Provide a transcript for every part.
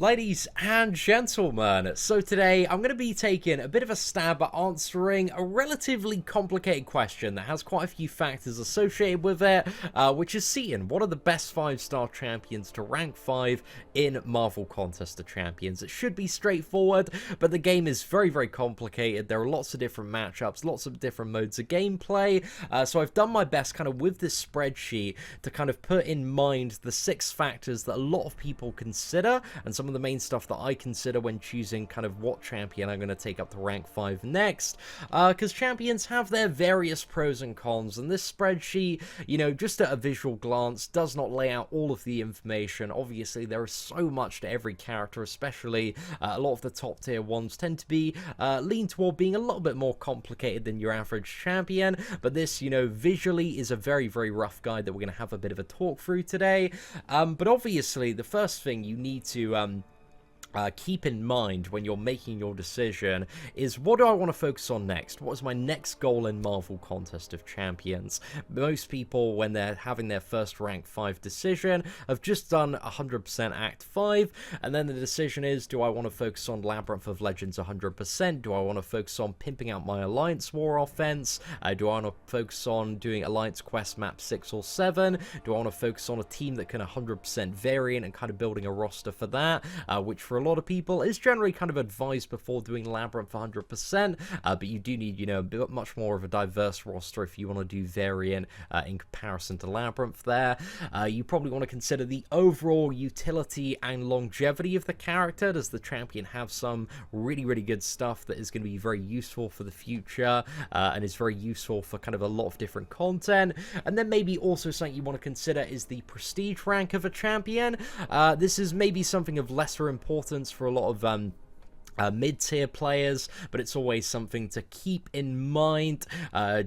Ladies and gentlemen, so today I'm going to be taking a bit of a stab at answering a relatively complicated question that has quite a few factors associated with it, which is Seatin. What are the best 5-star champions to rank 5 in Marvel Contest of Champions? It should be straightforward, but the game is very, very complicated. There are lots of different matchups, lots of different modes of gameplay, so I've done my best kind of with this spreadsheet to kind of put in mind the 6 factors that a lot of people consider, and some of the main stuff that I consider when choosing kind of what champion I'm going to take up to rank 5 next, because champions have their various pros and cons, and this spreadsheet, you know, just at a visual glance, does not lay out all of the information. Obviously, there is so much to every character, especially a lot of the top tier ones tend to be lean toward being a little bit more complicated than your average champion, but this, you know, visually is a very, very rough guide that we're going to have a bit of a talk through today. But obviously, the first thing you need to keep in mind when you're making your decision is, what do I want to focus on next? What is my next goal in Marvel Contest of Champions? Most people, when they're having their first rank 5 decision, have just done 100% Act 5, and then the decision is, do I want to focus on Labyrinth of Legends 100%? Do I want to focus on pimping out my Alliance War offense? Do I want to focus on doing Alliance Quest map 6 or 7? Do I want to focus on a team that can 100% variant and kind of building a roster for that, which for a lot of people is generally kind of advised before doing Labyrinth 100%, but you do need, you know, a bit much more of a diverse roster if you want to do variant in comparison to Labyrinth there. You probably want to consider the overall utility and longevity of the character. Does the champion have some really, really good stuff that is going to be very useful for the future and is very useful for kind of a lot of different content? And then maybe also something you want to consider is the prestige rank of a champion. This is maybe something of lesser importance for a lot of mid-tier players, but it's always something to keep in mind,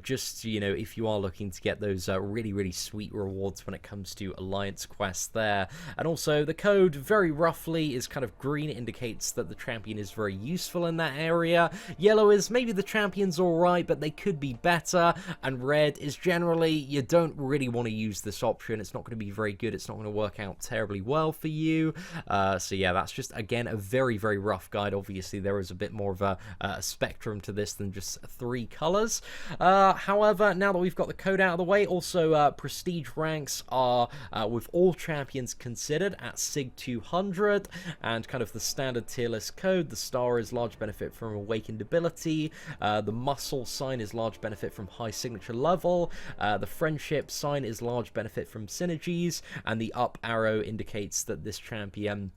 just, you know, if you are looking to get those really, really sweet rewards when it comes to Alliance Quest there. And also, the code, very roughly, is kind of green. It indicates that the champion is very useful in that area. Yellow is maybe the champion's alright, but they could be better. And red is generally, you don't really want to use this option. It's not going to be very good. It's not going to work out terribly well for you. So yeah, that's just, again, a very, very rough guide. Obviously, there is a bit more of a spectrum to this than just 3 colors. However, now that we've got the code out of the way, also prestige ranks are with all champions considered at Sig 200, and kind of the standard tier list code. The star is large benefit from awakened ability, the muscle sign is large benefit from high signature level, the friendship sign is large benefit from synergies, and the up arrow indicates that this champion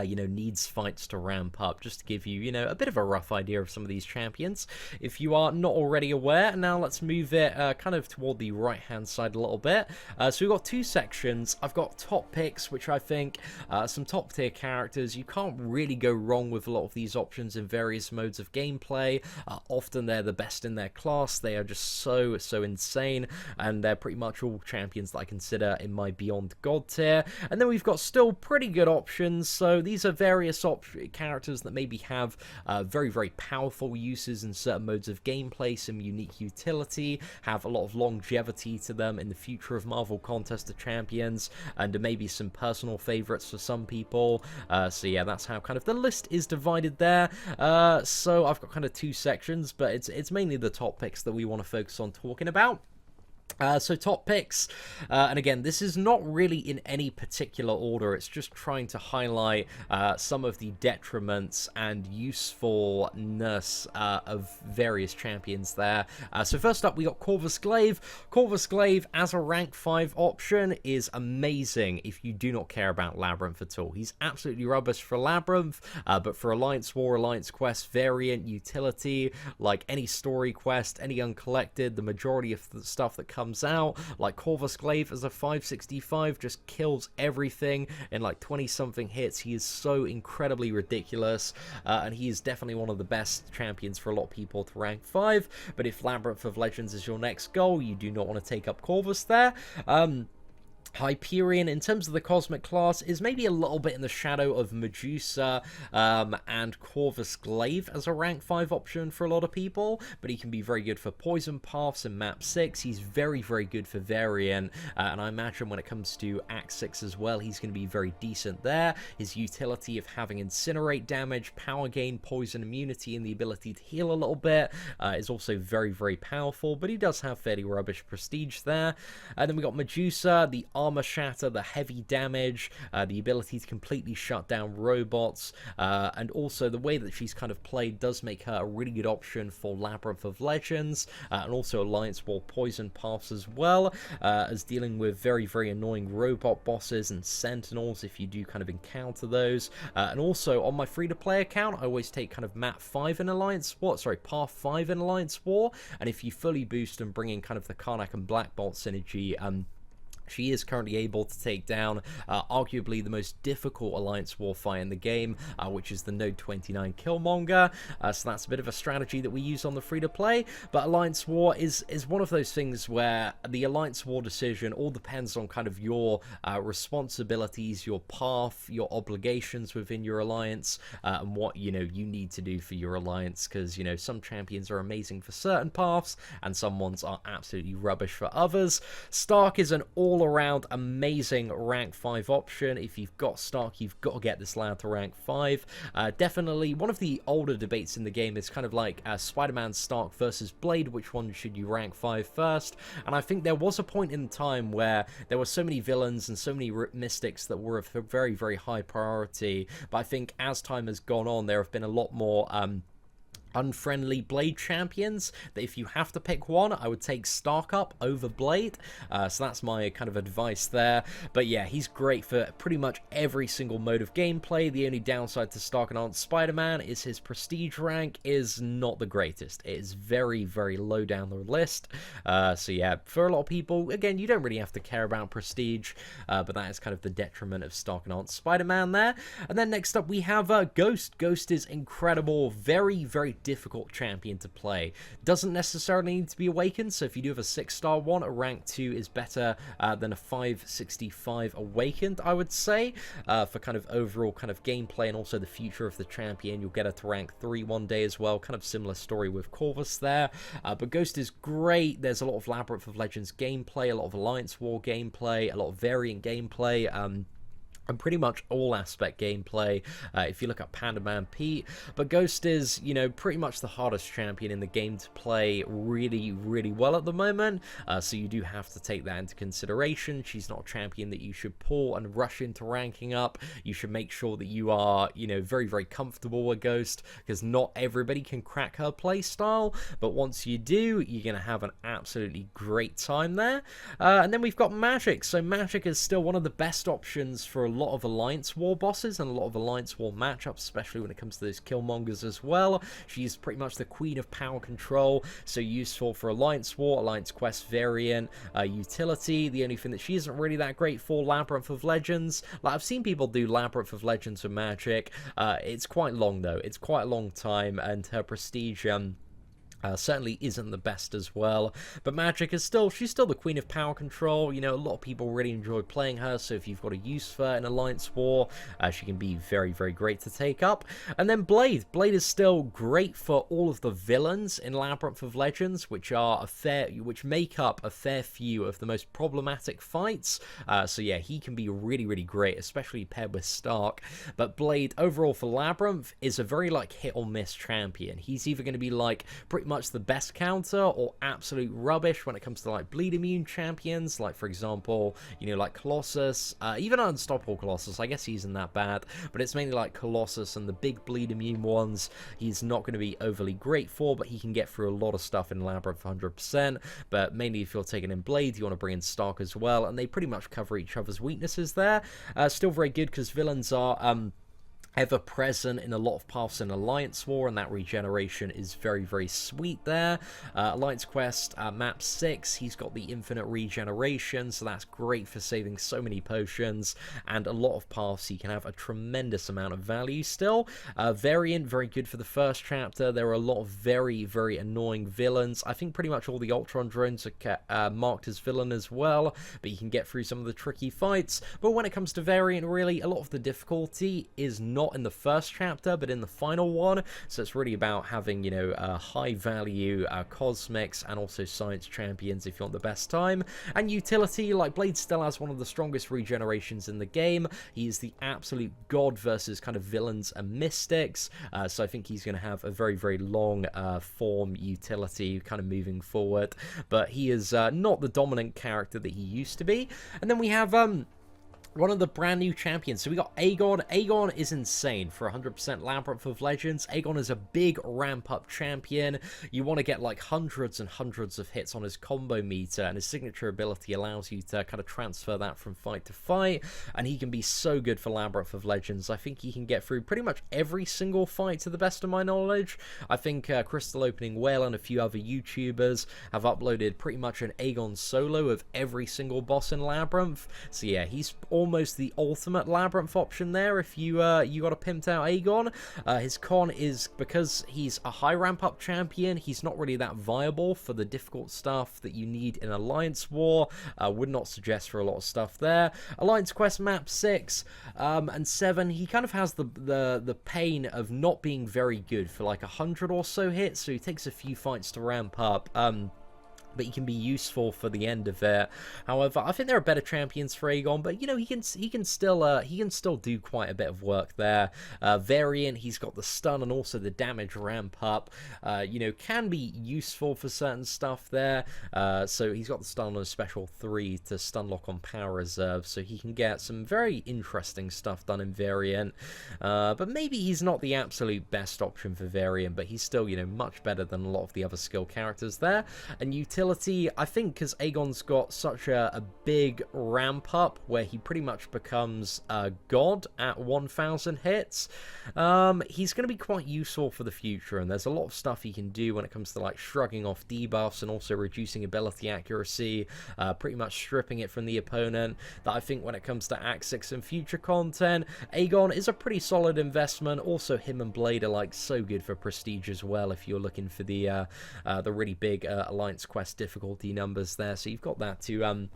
you know, needs fights to ramp up, just to give you, you know, a bit of a rough idea of some of these champions, if you are not already aware. Now let's move it kind of toward the right-hand side a little bit. So we've got 2 sections. I've got top picks, which I think some top-tier characters. You can't really go wrong with a lot of these options in various modes of gameplay. Often they're the best in their class. They are just so insane, and they're pretty much all champions that I consider in my Beyond God tier. And then we've got still pretty good options, so these are various characters that maybe have very, very powerful uses in certain modes of gameplay, some unique utility, have a lot of longevity to them in the future of Marvel Contest of Champions, and maybe some personal favorites for some people. So yeah, that's how kind of the list is divided there. So I've got kind of 2 sections, but it's mainly the top picks that we want to focus on talking about. So top picks, and again, this is not really in any particular order. It's just trying to highlight some of the detriments and usefulness of various champions there. So first up, we got Corvus Glaive. Corvus Glaive as a rank 5 option is amazing if you do not care about Labyrinth at all. He's absolutely rubbish for Labyrinth, but for Alliance War, Alliance Quest, variant, utility, like any story quest, any uncollected, the majority of the stuff that comes out, like Corvus Glaive as a 565, just kills everything in like 20-something hits. He is so incredibly ridiculous, and he is definitely one of the best champions for a lot of people to rank 5. But if Labyrinth of Legends is your next goal, you do not want to take up Corvus there. Hyperion, in terms of the Cosmic class, is maybe a little bit in the shadow of Medusa and Corvus Glaive as a rank 5 option for a lot of people, but he can be very good for Poison Paths in map 6. He's very, very good for Variant, and I imagine when it comes to Act 6 as well, he's going to be very decent there. His utility of having Incinerate damage, power gain, poison immunity, and the ability to heal a little bit is also very, very powerful, but he does have fairly rubbish prestige there. And then we got Medusa, the Armor Shatter, the heavy damage, the ability to completely shut down robots, and also the way that she's kind of played does make her a really good option for Labyrinth of Legends, and also Alliance War Poison Paths as well, as dealing with very, very annoying robot bosses and sentinels if you do kind of encounter those. And also on my free-to-play account, I always take kind of map 5 in Alliance War, path 5 in Alliance War, and if you fully boost and bring in kind of the Karnak and Black Bolt synergy, she is currently able to take down arguably the most difficult Alliance War fight in the game, which is the Node 29 Killmonger. So that's a bit of a strategy that we use on the free-to-play. But Alliance War is one of those things where the Alliance War decision all depends on kind of your responsibilities, your path, your obligations within your alliance, and what, you need to do for your alliance. Because, some champions are amazing for certain paths, and some ones are absolutely rubbish for others. Stark is an all-around amazing rank 5 option. If you've got Stark, you've got to get this lad to rank 5. Definitely one of the older debates in the game is kind of like Spider-Man Stark versus Blade, which one should you rank 5 first? And I think there was a point in time where there were so many villains and so many mystics that were of a very, very high priority, but I think as time has gone on, there have been a lot more unfriendly Blade champions, that if you have to pick one, I would take Stark up over Blade. So that's my kind of advice there. But yeah, he's great for pretty much every single mode of gameplay. The only downside to Stark and Aunt Spider-Man is his prestige rank is not the greatest. It is very, very low down the list. So yeah, for a lot of people, again, you don't really have to care about prestige, but that is kind of the detriment of Stark and Aunt Spider-Man there. And then next up we have Ghost. Ghost is incredible, very, very difficult champion to play. Doesn't necessarily need to be awakened, so if you do have a 6-star one, a rank 2 is better than a 565 awakened, I would say, for kind of overall kind of gameplay and also the future of the champion. You'll get her to rank 3 one day as well, kind of similar story with Corvus there, but Ghost is great. There's a lot of Labyrinth of Legends gameplay, a lot of Alliance War gameplay, a lot of variant gameplay, and pretty much all aspect gameplay if you look at Panda Man Pete. But Ghost is, pretty much the hardest champion in the game to play really, really well at the moment, so you do have to take that into consideration. She's not a champion that you should pull and rush into ranking up. You should make sure that you are, very, very comfortable with Ghost, because not everybody can crack her playstyle, but once you do, you're going to have an absolutely great time there. And then we've got Magic. So Magic is still one of the best options for a lot of Alliance War bosses and a lot of Alliance War matchups, especially when it comes to those Killmongers as well. She's pretty much the queen of power control, so useful for Alliance War, Alliance Quest variant, utility. The only thing that she isn't really that great for, Labyrinth of Legends. Like, I've seen people do Labyrinth of Legends for Magic. It's quite long though. It's quite a long time, and her prestige certainly isn't the best as well. But Magic is she's still the queen of power control. A lot of people really enjoy playing her, so if you've got a use for her in Alliance War, she can be very, very great to take up. And then Blade. Blade is still great for all of the villains in Labyrinth of Legends, which make up a fair few of the most problematic fights. So yeah, he can be really, really great, especially paired with Stark. But Blade, overall for Labyrinth, is a very hit or miss champion. He's either going to be pretty much the best counter or absolute rubbish when it comes to bleed immune champions, for example, Colossus, even Unstoppable Colossus. I guess he isn't that bad, but it's mainly Colossus and the big bleed immune ones he's not going to be overly great for, but he can get through a lot of stuff in Labyrinth 100%. But mainly if you're taking in Blade, you want to bring in Stark as well, and they pretty much cover each other's weaknesses there. Still very good because villains are ever present in a lot of paths in Alliance War, and that regeneration is very, very sweet there. Alliance Quest map 6, he's got the infinite regeneration, so that's great for saving so many potions, and a lot of paths he can have a tremendous amount of value still. Variant, very good for the first chapter. There are a lot of very, very annoying villains. I think pretty much all the Ultron drones are marked as villain as well, but you can get through some of the tricky fights. But when it comes to Variant, really, a lot of the difficulty is not in the first chapter, but in the final one. So it's really about having, you know, high value cosmics and also science champions if you want the best time. And utility, like Blade still has one of the strongest regenerations in the game. He is the absolute god versus kind of villains and mystics. So I think he's going to have a very, very long form utility kind of moving forward. But he is not the dominant character that he used to be. And then we have one of the brand new champions. So we got Aegon. Aegon is insane for 100% Labyrinth of Legends. Aegon is a big ramp up champion. You want to get like hundreds and hundreds of hits on his combo meter, and his signature ability allows you to kind of transfer that from fight to fight, and he can be so good for Labyrinth of Legends. I think he can get through pretty much every single fight to the best of my knowledge. I think Crystal Opening Whale and a few other YouTubers have uploaded pretty much an Aegon solo of every single boss in Labyrinth. So yeah, he's almost the ultimate Labyrinth option there if you you got a pimped out Aegon. His con is because he's a high ramp up champion, he's not really that viable for the difficult stuff that you need in Alliance War. Would not suggest for a lot of stuff there. Alliance Quest map 6 and 7, he kind of has the pain of not being very good for like 100 or so hits, so he takes a few fights to ramp up. But he can be useful for the end of it. However, I think there are better champions for Aegon, but you know, he can still do quite a bit of work there. Variant, he's got the stun and also the damage ramp up. You know, can be useful for certain stuff there. So he's got the stun on a special 3 to stun lock on power reserve, so he can get some very interesting stuff done in Variant. But maybe he's not the absolute best option for Variant, but he's still, you know, much better than a lot of the other skill characters there. And utility, I think, because Aegon's got such a big ramp up where he pretty much becomes a god at 1000 hits, he's going to be quite useful for the future, and there's a lot of stuff he can do when it comes to like shrugging off debuffs and also reducing ability accuracy, pretty much stripping it from the opponent, that I think when it comes to Act 6 and future content, Aegon is a pretty solid investment. Also, him and Blade are like so good for prestige as well if you're looking for the really big Alliance Quest difficulty numbers there, so you've got that to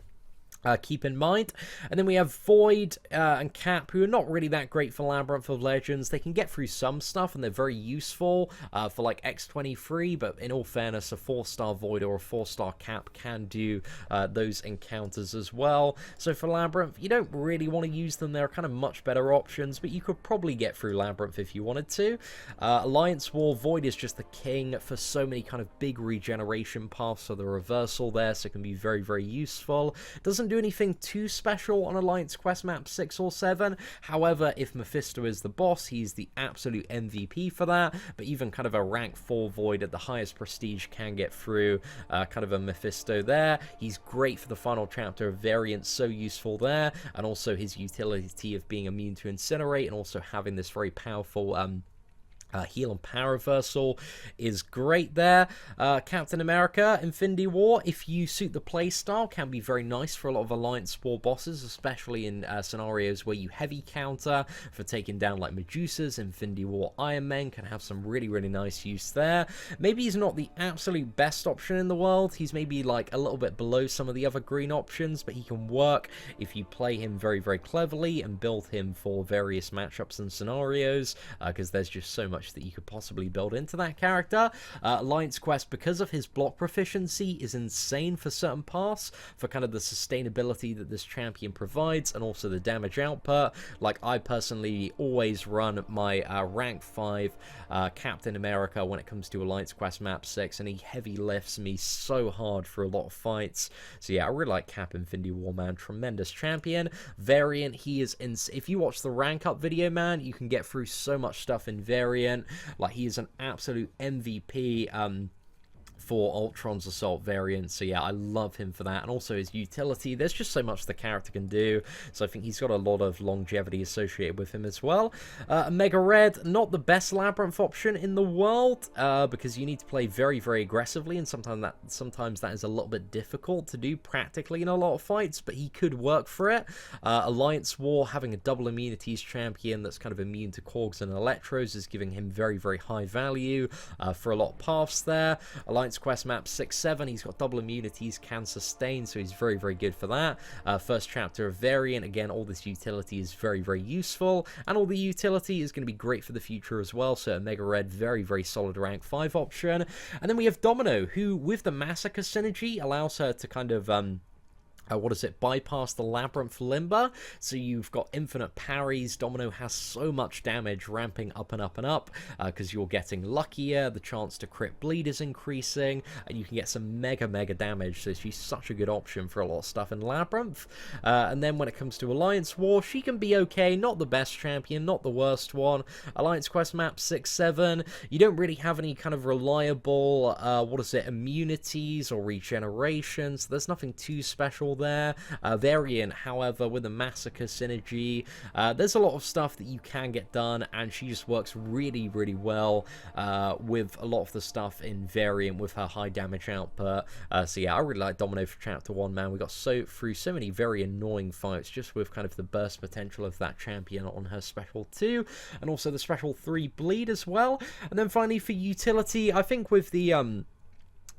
keep in mind. And then we have Void and Cap, who are not really that great for Labyrinth of Legends. They can get through some stuff and they're very useful for like X23, but in all fairness, a 4-star Void or a 4-star Cap can do those encounters as well. So for Labyrinth, you don't really want to use them. They're kind of much better options, but you could probably get through Labyrinth if you wanted to. Alliance War, Void is just the king for so many kind of big regeneration paths, so the reversal there, so it can be very, very useful. Doesn't do anything too special on Alliance Quest map 6 or 7. However, if Mephisto is the boss, he's the absolute MVP for that. But even kind of a rank 4 Void at the highest prestige can get through kind of a Mephisto there. He's great for the final chapter of Variant, so useful there. And also his utility of being immune to Incinerate and also having this very powerful heal and power reversal is great there. Captain America Infinity War, if you suit the playstyle, can be very nice for a lot of Alliance War bosses, especially in scenarios where you heavy counter for taking down like Medusas. Infinity War Iron Man can have some really, really nice use there. Maybe he's not the absolute best option in the world. He's maybe like a little bit below some of the other green options, but he can work if you play him very, very cleverly and build him for various matchups and scenarios, because there's just so much that you could possibly build into that character. Alliance Quest, because of his block proficiency, is insane for certain paths, for kind of the sustainability that this champion provides and also the damage output. Like, I personally always run my rank 5 Captain America when it comes to Alliance Quest map 6, and he heavy lifts me so hard for a lot of fights. So yeah, I really like Cap Infinity War, man. Tremendous champion. Variant, he is if you watch the rank up video, man, you can get through so much stuff in Variant. Like, he is an absolute MVP for Ultron's Assault variant. So yeah, I love him for that. And also his utility. There's just so much the character can do. So I think he's got a lot of longevity associated with him as well. Mega Red, not the best Labyrinth option in the world, because you need to play very, very aggressively, and sometimes that is a little bit difficult to do practically in a lot of fights, but he could work for it. Alliance War, having a double immunities champion that's kind of immune to Korgs and Electros is giving him very, very high value for a lot of paths there. Alliance Quest map 6-7, he's got double immunities, can sustain, so he's very, very good for that. First chapter of Variant, again, all this utility is very, very useful, and all the utility is going to be great for the future as well, so a Mega Red, very, very solid rank 5 option. And then we have Domino, who, with the Massacre synergy, allows her to kind of bypass the Labyrinth Limber, so you've got infinite parries. Domino has so much damage ramping up and up and up, because you're getting luckier, the chance to crit bleed is increasing, and you can get some mega damage, so she's such a good option for a lot of stuff in Labyrinth. And then when it comes to Alliance War, she can be okay, not the best champion, not the worst one. Alliance Quest map 6-7, you don't really have any kind of reliable, immunities or regeneration, so there's nothing too special there. Variant, however, with the Massacre synergy, there's a lot of stuff that you can get done, and she just works really, really well with a lot of the stuff in Variant with her high damage output. So yeah, I really like Domino for Chapter 1, man. We got through so many very annoying fights just with kind of the burst potential of that champion on her Special 2, and also the Special 3 bleed as well. And then finally for utility, I think with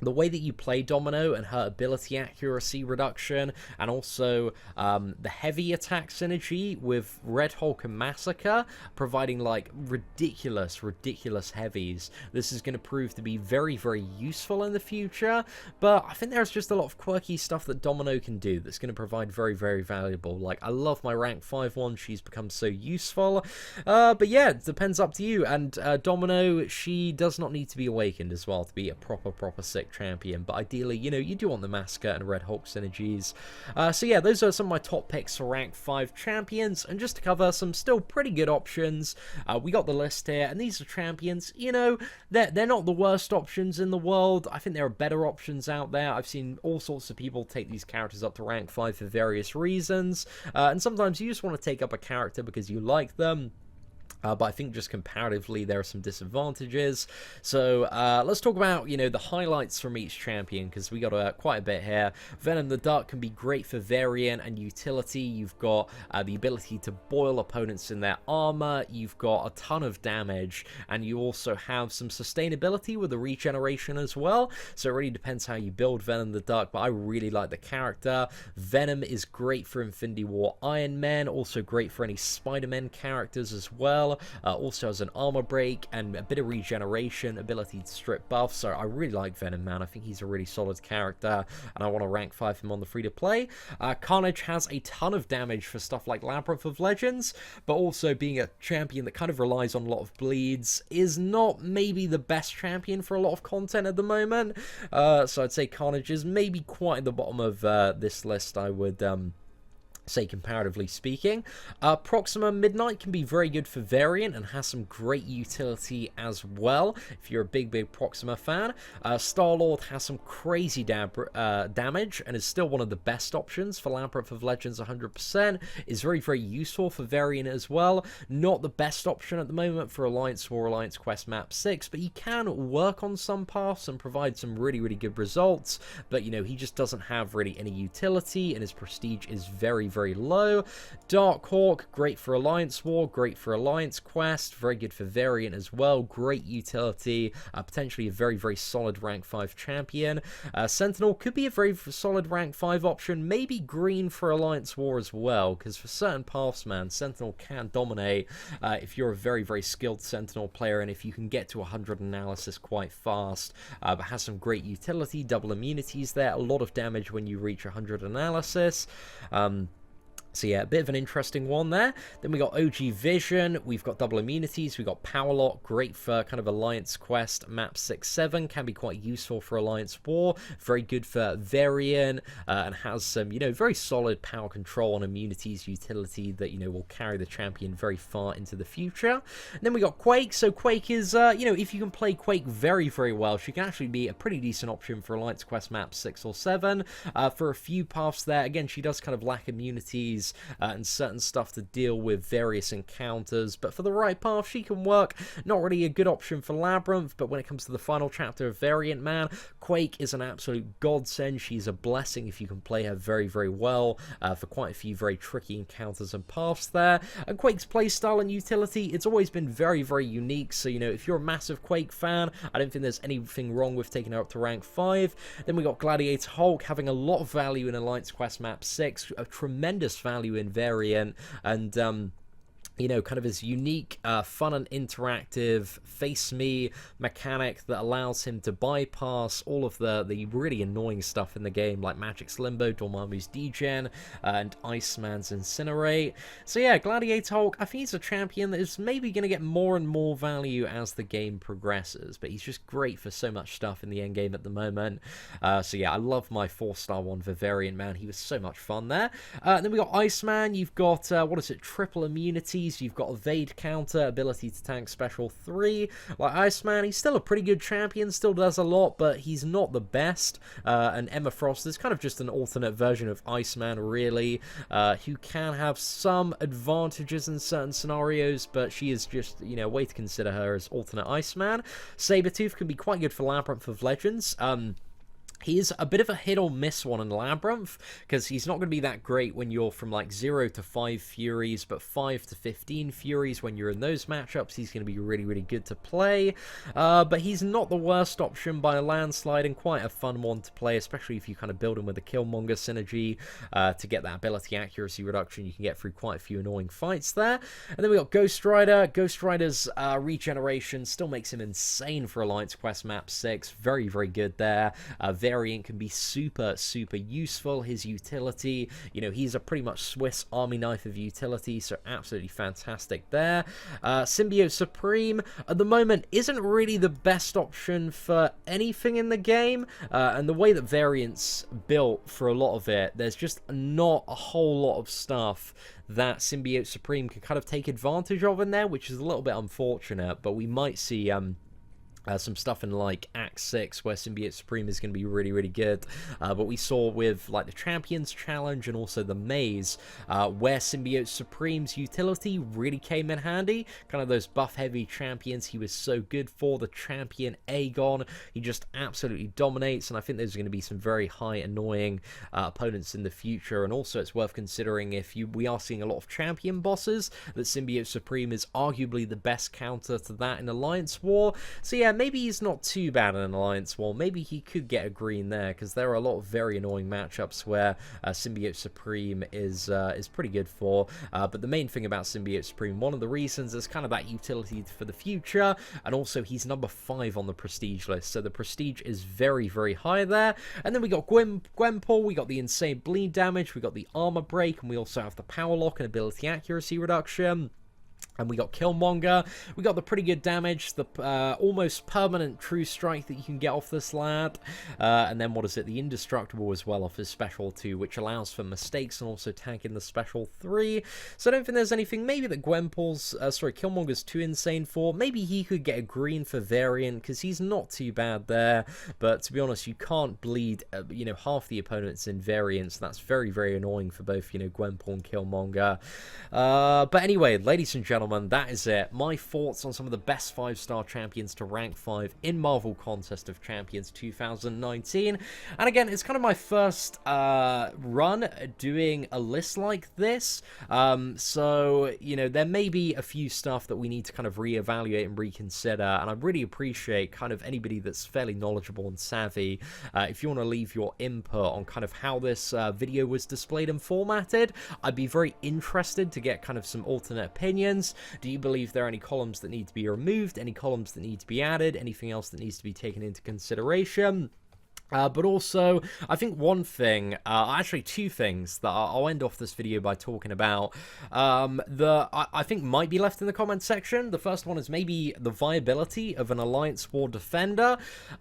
the way that you play Domino and her ability accuracy reduction, and also the heavy attack synergy with Red Hulk and Massacre, providing like ridiculous heavies, this is going to prove to be very, very useful in the future. But I think there's just a lot of quirky stuff that Domino can do that's going to provide very, very valuable. Like, I love my rank 5 one, she's become so useful. But yeah, it depends up to you. And Domino, she does not need to be awakened as well to be a proper sick champion, but ideally, you know, you do want the Massacre and Red Hulk synergies. So yeah, those are some of my top picks for rank 5 champions, and just to cover some still pretty good options, we got the list here, and these are champions, you know, they're not the worst options in the world. I think there are better options out there. I've seen all sorts of people take these characters up to rank 5 for various reasons, and sometimes you just want to take up a character because you like them. But I think just comparatively there are some disadvantages. So let's talk about, you know, the highlights from each champion, because we got quite a bit here. Venom the Duck can be great for variant and utility. You've got the ability to boil opponents in their armor. You've got a ton of damage, and you also have some sustainability with the regeneration as well. So it really depends how you build Venom the Duck, but I really like the character. Venom is great for Infinity War Iron Man, also great for any Spider-Man characters as well. Also has an armor break and a bit of regeneration, ability to strip buffs. So I really like Venom, man. I think he's a really solid character, and I want to rank 5 him on the free-to-play. Carnage has a ton of damage for stuff like Labyrinth of Legends, but also being a champion that kind of relies on a lot of bleeds is not maybe the best champion for a lot of content at the moment. So I'd say Carnage is maybe quite at the bottom of this list, I would say, comparatively speaking. Proxima Midnight can be very good for variant and has some great utility as well, if you're a big Proxima fan. Star-Lord has some crazy damage and is still one of the best options for Labyrinth of Legends 100%. Is very useful for variant as well. Not the best option at the moment for Alliance War, Alliance Quest map 6, but he can work on some paths and provide some really good results. But, you know, he just doesn't have really any utility, and his prestige is very low. Darkhawk, great for Alliance War, great for Alliance Quest, very good for variant as well, great utility, potentially a very solid rank 5 champion. Sentinel could be a very solid rank 5 option, maybe green for Alliance War as well, because for certain paths, man, Sentinel can dominate if you're a very skilled Sentinel player, and if you can get to 100 analysis quite fast, but has some great utility, double immunities there, a lot of damage when you reach 100 analysis. So yeah, a bit of an interesting one there. Then we got OG Vision, we've got double immunities, we've got Power Lock, great for kind of Alliance Quest, map 6-7, can be quite useful for Alliance War, very good for Variant, and has some, you know, very solid power control on immunities utility that, you know, will carry the champion very far into the future. And then we got Quake, so Quake is, you know, if you can play Quake very, very well, she can actually be a pretty decent option for Alliance Quest map 6 or 7, for a few paths there. Again, she does kind of lack immunities, and certain stuff to deal with various encounters, but for the right path she can work. Not really a good option for Labyrinth, but when it comes to the final chapter of Variant Man, Quake is an absolute godsend. She's a blessing if you can play her very, very well, for quite a few very tricky encounters and paths there. And Quake's playstyle and utility, it's always been very, very unique, so, you know, if you're a massive Quake fan, I don't think there's anything wrong with taking her up to rank 5. Then we got Gladiator Hulk, having a lot of value in Alliance Quest map 6, a tremendous value in Variant, and you know, kind of his unique, fun and interactive face me mechanic that allows him to bypass all of the really annoying stuff in the game, like Magic's Limbo, Dormammu's Degen, and Iceman's Incinerate. So yeah, Gladiator Hulk, I think he's a champion that is maybe going to get more and more value as the game progresses, but he's just great for so much stuff in the endgame at the moment. So yeah, I love my 4-star one for Variant Man. He was so much fun there. Then we got Iceman. You've got, what is it, triple immunity. You've got evade counter, ability to tank special 3. Like Iceman, he's still a pretty good champion, still does a lot, but he's not the best. And Emma Frost is kind of just an alternate version of Iceman, really, who can have some advantages in certain scenarios, but she is just, you know, a way to consider her as alternate Iceman. Sabretooth can be quite good for Labyrinth of Legends. He is a bit of a hit or miss one in Labyrinth, because he's not going to be that great when you're from like 0 to 5 Furies, but 5 to 15 Furies, when you're in those matchups, he's going to be really, really good to play. But he's not the worst option by a landslide, and quite a fun one to play, especially if you kind of build him with the Killmonger synergy to get that ability accuracy reduction. You can get through quite a few annoying fights there. And then we got Ghost Rider. Ghost Rider's regeneration still makes him insane for Alliance Quest map 6. Very, very good there. Variant can be super, super useful. His utility, you know, he's a pretty much Swiss Army knife of utility, so absolutely fantastic there. Symbiote Supreme, at the moment, isn't really the best option for anything in the game, and the way that Variant's built for a lot of it, there's just not a whole lot of stuff that Symbiote Supreme can kind of take advantage of in there, which is a little bit unfortunate, but we might see some stuff in like Act 6 where Symbiote Supreme is going to be really, really good. But we saw with like the Champions Challenge and also the Maze, where Symbiote Supreme's utility really came in handy. Kind of those buff-heavy champions he was so good for. The champion Aegon, he just absolutely dominates, and I think there's going to be some very high annoying opponents in the future. And also it's worth considering, if we are seeing a lot of champion bosses, that Symbiote Supreme is arguably the best counter to that in Alliance War. So yeah, maybe he's not too bad in an Alliance War. Maybe he could get a green there, because there are a lot of very annoying matchups where Symbiote Supreme is pretty good for. But the main thing about Symbiote Supreme, one of the reasons, is kind of that utility for the future, and also he's number 5 on the prestige list, so the prestige is very, very high there. And then we got Gwenpool, we got the insane bleed damage, we got the armor break, and we also have the power lock and ability accuracy reduction. And we got Killmonger, we got the pretty good damage, the almost permanent true strike that you can get off this lad, and then what is it, the indestructible as well off his special 2, which allows for mistakes and also tanking the special 3. So I don't think there's anything maybe that Killmonger's too insane for. Maybe he could get a green for Variant, because he's not too bad there, but to be honest, you can't bleed, you know, half the opponents in Variant, so that's very, very annoying for both, you know, Gwenpool and Killmonger. But anyway, ladies and gentlemen, that is it. My thoughts on some of the best 5-star champions to rank 5 in Marvel Contest of Champions 2019. And again, it's kind of my first run doing a list like this. So, you know, there may be a few stuff that we need to kind of reevaluate and reconsider. And I really appreciate kind of anybody that's fairly knowledgeable and savvy. If you want to leave your input on kind of how this video was displayed and formatted, I'd be very interested to get kind of some alternate opinions. Do you believe there are any columns that need to be removed, any columns that need to be added, anything else that needs to be taken into consideration? But also, I think one thing, actually two things that I'll end off this video by talking about, that I think might be left in the comments section. The first one is maybe the viability of an Alliance War Defender,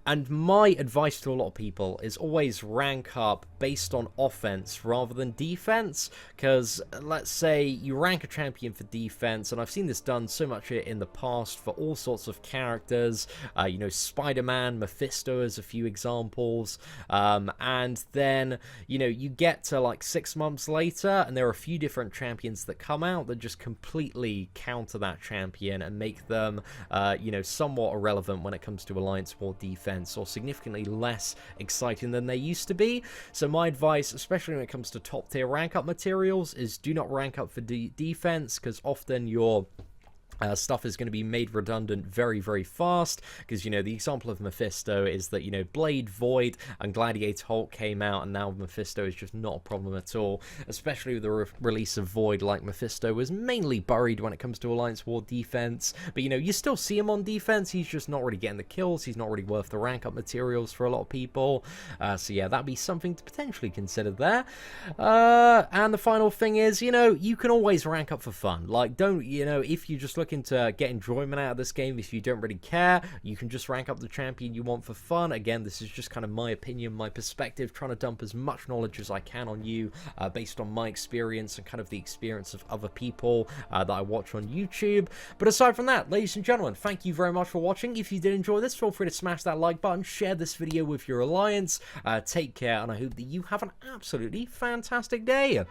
and my advice to a lot of people is always rank up based on offense rather than defense, because let's say you rank a champion for defense, and I've seen this done so much in the past for all sorts of characters, you know, Spider-Man, Mephisto as a few examples. And then, you know, you get to like 6 months later and there are a few different champions that come out that just completely counter that champion and make them, you know, somewhat irrelevant when it comes to Alliance War defense, or significantly less exciting than they used to be. So my advice, especially when it comes to top tier rank up materials, is do not rank up for defense, because often your stuff is going to be made redundant very, very fast, because, you know, the example of Mephisto is that, you know, Blade, Void, and Gladiator Hulk came out, and now Mephisto is just not a problem at all, especially with the release of Void. Like, Mephisto was mainly buried when it comes to Alliance War defense, but, you know, you still see him on defense, he's just not really getting the kills, he's not really worth the rank up materials for a lot of people, so yeah, that'd be something to potentially consider there. And the final thing is, you know, you can always rank up for fun. Like, don't, you know, if you just looking to get enjoyment out of this game, if you don't really care, you can just rank up the champion you want for fun. Again, this is just kind of my opinion, my perspective, trying to dump as much knowledge as I can on you, based on my experience and kind of the experience of other people that I watch on YouTube. But aside from that, ladies and gentlemen, thank you very much for watching. If you did enjoy this, feel free to smash that like button, share this video with your alliance, take care, and I hope that you have an absolutely fantastic day.